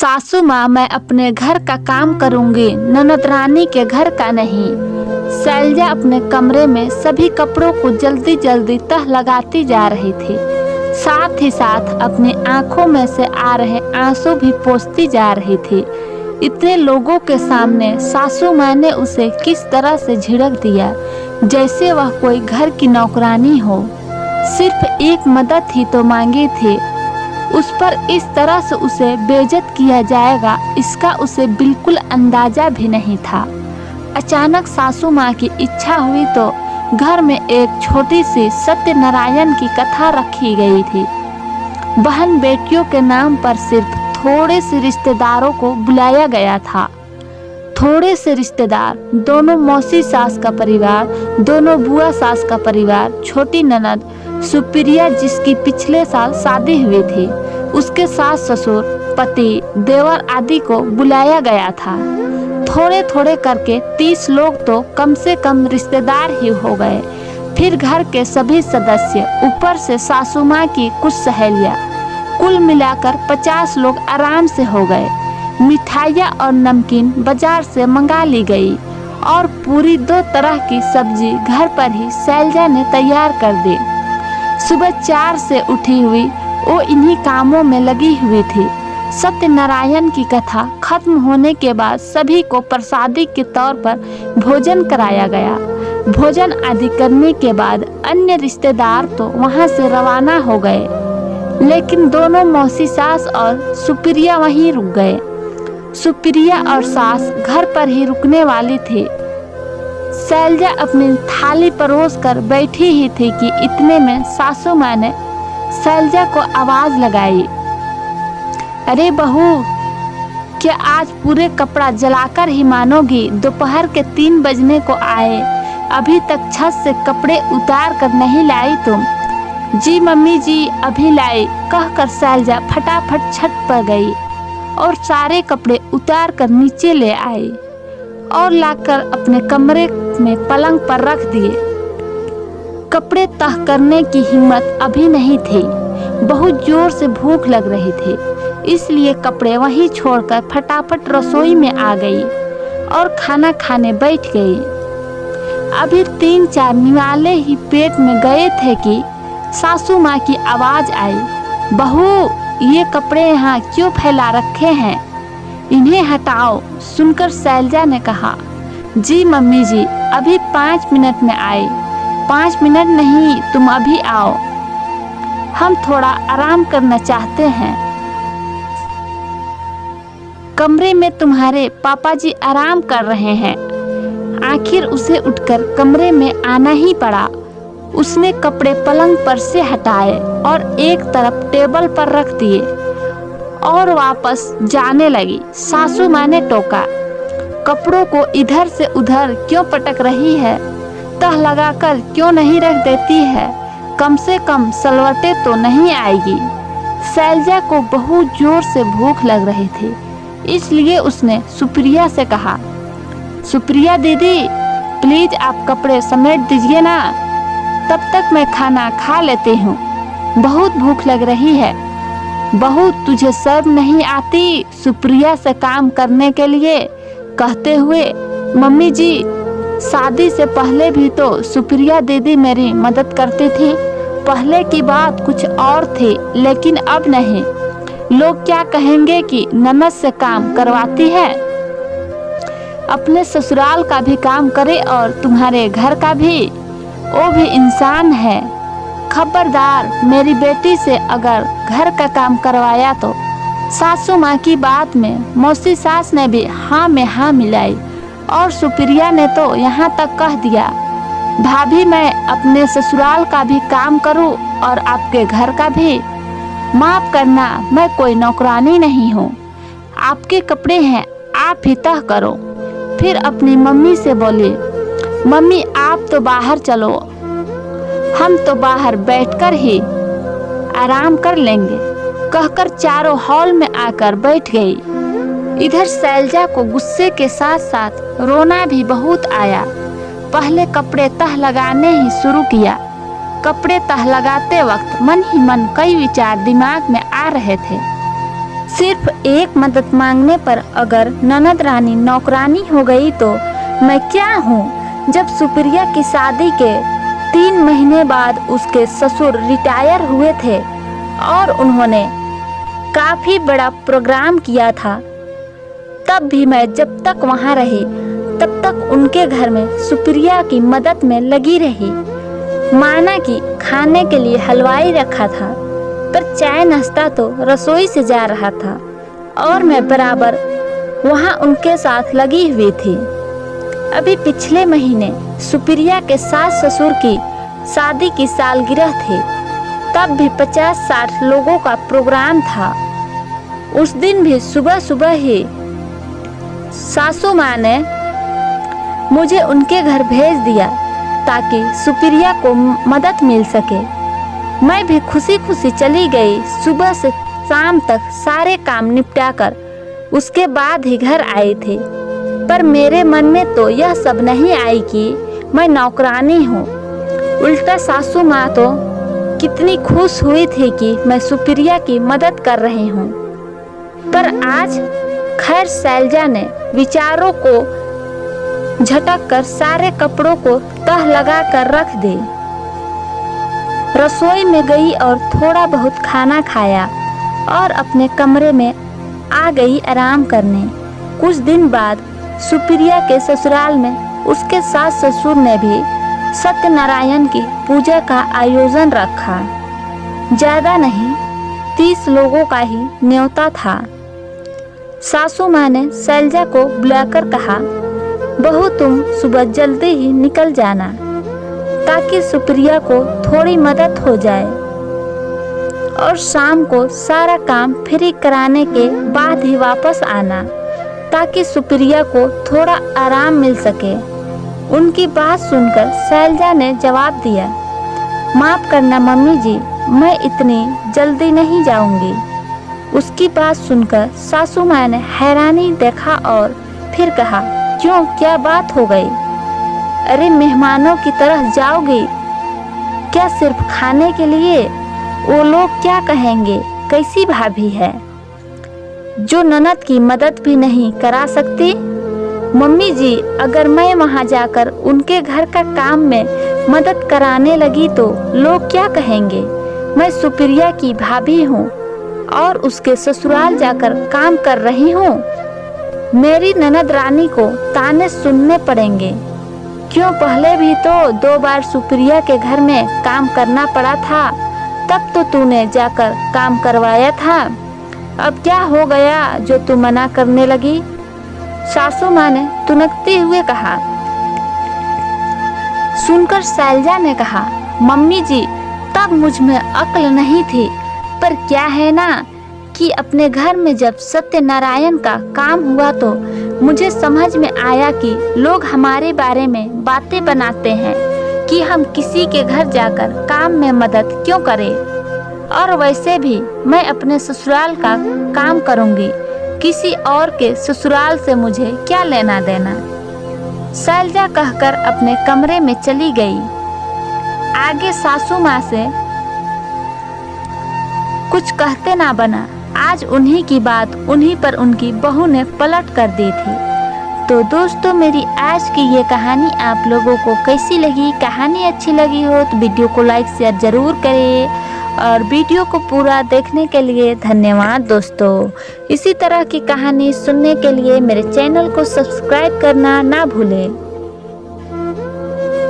सासू माँ, मैं अपने घर का काम करूंगी, ननद रानी के घर का नहीं। शैलजा अपने कमरे में सभी कपड़ों को जल्दी जल्दी तह लगाती जा रही थी। साथ ही साथ अपनी आंखों में से आ रहे आंसू भी पोंछती जा रही थी। इतने लोगों के सामने सासू माँ ने उसे किस तरह से झिड़क दिया, जैसे वह कोई घर की नौकरानी हो। सिर्फ एक मदद ही तो मांगी थी, उस पर इस तरह से उसे बेइज्जत किया जाएगा, इसका उसे बिल्कुल अंदाजा भी नहीं था। अचानक सासू माँ की इच्छा हुई तो घर में एक छोटी सी सत्यनारायण की कथा रखी गई थी। बहन बेटियों के नाम पर सिर्फ थोड़े से रिश्तेदारों को बुलाया गया था। थोड़े से रिश्तेदार, दोनों मौसी सास का परिवार, दोनों बुआ सास का परिवार, छोटी ननद सुप्रिया जिसकी पिछले साल शादी हुई थी, उसके सास ससुर, पति, देवर आदि को बुलाया गया था। थोड़े थोड़े करके 30 लोग तो कम से कम रिश्तेदार ही हो गए। फिर घर के सभी सदस्य, ऊपर से सासू माँ की कुछ सहेलियाँ, कुल मिलाकर 50 लोग आराम से हो गए। मिठाइयाँ और नमकीन बाजार से मंगा ली गई और पूरी 2 तरह की सब्जी घर पर ही शैलजा ने तैयार कर दी। सुबह 4 से उठी हुई वो इन्हीं कामों में लगी हुई थी। सत्यनारायण की कथा खत्म होने के बाद सभी को प्रसादी के तौर पर भोजन कराया गया। भोजन आदि करने के बाद अन्य रिश्तेदार तो वहां से रवाना हो गए, लेकिन दोनों मौसी सास और सुप्रिया वहीं रुक गए। सुप्रिया और सास घर पर ही रुकने वाली थी। शैलजा अपनी थाली परोस कर बैठी ही थी कि इतने में सासू माँ ने शैलजा को आवाज लगाई, अरे बहू, क्या आज पूरे कपड़ा जलाकर ही मानोगी? दोपहर के 3 बजने को आए, अभी तक छत से कपड़े उतार कर नहीं लाई तुम? जी मम्मी जी, अभी लाई, कहकर शैलजा फटाफट छत पर गई और सारे कपड़े उतार कर नीचे ले आई और लाकर अपने कमरे में पलंग पर रख दिए। कपड़े तह करने की हिम्मत अभी नहीं थी। बहुत जोर से भूख लग रही थी, इसलिए कपड़े वहीं छोड़कर फटाफट रसोई में आ गई और खाना खाने बैठ गई। अभी 3-4 निवाले ही पेट में गए थे कि सासू माँ की आवाज आई, बहू, ये कपड़े यहाँ क्यों फैला रखे हैं? इन्हें हटाओ। सुनकर शैलजा ने कहा, जी मम्मी जी, अभी 5 मिनट में आए। 5 मिनट नहीं, तुम अभी आओ, हम थोड़ा आराम करना चाहते हैं। कमरे में तुम्हारे पापा जी आराम कर रहे हैं। आखिर उसे उठकर कमरे में आना ही पड़ा। उसने कपड़े पलंग पर से हटाए और एक तरफ टेबल पर रख दिए और वापस जाने लगी। सासू माँ ने टोका, कपड़ों को इधर से उधर क्यों पटक रही है? तह लगाकर क्यों नहीं रख देती है? कम से कम सलवटे तो नहीं आएगी। शैलजा को बहुत जोर से भूख लग रही थी, इसलिए उसने सुप्रिया से कहा, सुप्रिया दीदी, प्लीज आप कपड़े समेट दीजिए ना, तब तक मैं खाना खा लेती हूँ, बहुत भूख लग रही है। बहू, तुझे शर्म नहीं आती सुप्रिया से काम करने के लिए? कहते हुए, मम्मी जी, शादी से पहले भी तो सुप्रिया दीदी मेरी मदद करती थी। पहले की बात कुछ और थी, लेकिन अब नहीं। लोग क्या कहेंगे कि ननद से काम करवाती है? अपने ससुराल का भी काम करे और तुम्हारे घर का भी, वो भी इंसान है। खबरदार, मेरी बेटी से अगर घर का काम करवाया तो। सासू माँ की बात में मौसी सास ने भी हाँ में हाँ मिलाई और सुप्रिया ने तो यहाँ तक कह दिया, भाभी, मैं अपने ससुराल का भी काम करूँ और आपके घर का भी? माफ करना, मैं कोई नौकरानी नहीं हूँ। आपके कपड़े हैं, आप ही तह करो। फिर अपनी मम्मी से बोली, मम्मी आप तो बाहर चलो, हम तो बाहर बैठकर ही आराम कर लेंगे, कहकर चारों हॉल में आकर बैठ गई। इधर शैलजा को गुस्से के साथ साथ रोना भी बहुत आया। पहले कपड़े तह लगाने ही शुरू किया। कपड़े तह लगाते वक्त मन ही मन कई विचार दिमाग में आ रहे थे। सिर्फ एक मदद मांगने पर अगर ननद रानी नौकरानी हो गई तो मैं क्या हूँ। जब सुप्रिया की शादी के 3 महीने बाद उसके ससुर रिटायर हुए थे और उन्होंने काफी बड़ा प्रोग्राम किया था, तब भी मैं जब तक वहाँ रही तब तक उनके घर में सुप्रिया की मदद में लगी रही। माना कि खाने के लिए हलवाई रखा था, पर चाय नाश्ता तो रसोई से जा रहा था और मैं बराबर वहाँ उनके साथ लगी हुई थी। अभी पिछले महीने सुप्रिया के सास ससुर की शादी की सालगिरह थी, तब भी 50-60 लोगों का प्रोग्राम था। उस दिन भी सुबह सुबह ही सासू माँ ने मुझे उनके घर भेज दिया ताकि सुप्रिया को मदद मिल सके। मैं भी खुशी खुशी चली गई। सुबह से शाम तक सारे काम निपटाकर उसके बाद ही घर आई थी, पर मेरे मन में तो यह सब नहीं आई कि मैं नौकरानी हूँ। उल्टा सासू माँ तो कितनी खुश हुई थी कि मैं सुप्रिया की मदद कर रही हूँ। पर आज खैर शैलजा ने विचारों को झटक कर सारे कपड़ों को तह लगा कर रख दी। रसोई में गई और थोड़ा बहुत खाना खाया और अपने कमरे में आ गई आराम करने। कुछ दिन बाद सुप्रिया के ससुराल में उसके सास ससुर ने भी सत्यनारायण की पूजा का आयोजन रखा। ज्यादा नहीं, 30 लोगों का ही न्योता था। सासू माँ ने शैलजा को बुलाकर कहा, बहू तुम सुबह जल्दी ही निकल जाना ताकि सुप्रिया को थोड़ी मदद हो जाए और शाम को सारा काम फ्री कराने के बाद ही वापस आना ताकि सुप्रिया को थोड़ा आराम मिल सके। उनकी बात सुनकर शैलजा ने जवाब दिया, माफ करना मम्मी जी, मैं इतनी जल्दी नहीं जाऊंगी। उसकी बात सुनकर सासू माँ ने हैरानी देखा और फिर कहा, क्यों, क्या बात हो गई? अरे मेहमानों की तरह जाओगी क्या सिर्फ खाने के लिए? वो लोग क्या कहेंगे? कैसी भाभी है जो ननद की मदद भी नहीं करा सकती? मम्मी जी, अगर मैं वहाँ जाकर उनके घर का काम में मदद कराने लगी तो लोग क्या कहेंगे? मैं सुप्रिया की भाभी हूँ और उसके ससुराल जाकर काम कर रही हूँ। मेरी ननद रानी को ताने सुनने पड़ेंगे। क्यों, पहले भी तो 2 बार सुप्रिया के घर में काम करना पड़ा था, तब तो तूने जाकर काम करवाया था। अब क्या हो गया जो तू मना करने लगी? सासू माँ ने तुनकते हुए कहा। सुनकर शैलजा ने कहा, मम्मी जी, तब मुझ में अक्ल नहीं थी, पर क्या है ना कि अपने घर में जब सत्यनारायण का काम हुआ तो मुझे समझ में आया कि लोग हमारे बारे में बातें बनाते हैं कि हम किसी के घर जाकर काम में मदद क्यों करें। और वैसे भी मैं अपने ससुराल का काम करूंगी, किसी और के ससुराल से मुझे क्या लेना देना। शैलजा कहकर अपने कमरे में चली गई। आगे सासू माँ से कुछ कहते ना बना। आज उन्हीं की बात उन्हीं पर उनकी बहू ने पलट कर दी थी। तो दोस्तों, मेरी आज की ये कहानी आप लोगों को कैसी लगी? कहानी अच्छी लगी हो तो वीडियो को लाइक शेयर जरूर करें और वीडियो को पूरा देखने के लिए धन्यवाद दोस्तों। इसी तरह की कहानी सुनने के लिए मेरे चैनल को सब्सक्राइब करना ना भूलें।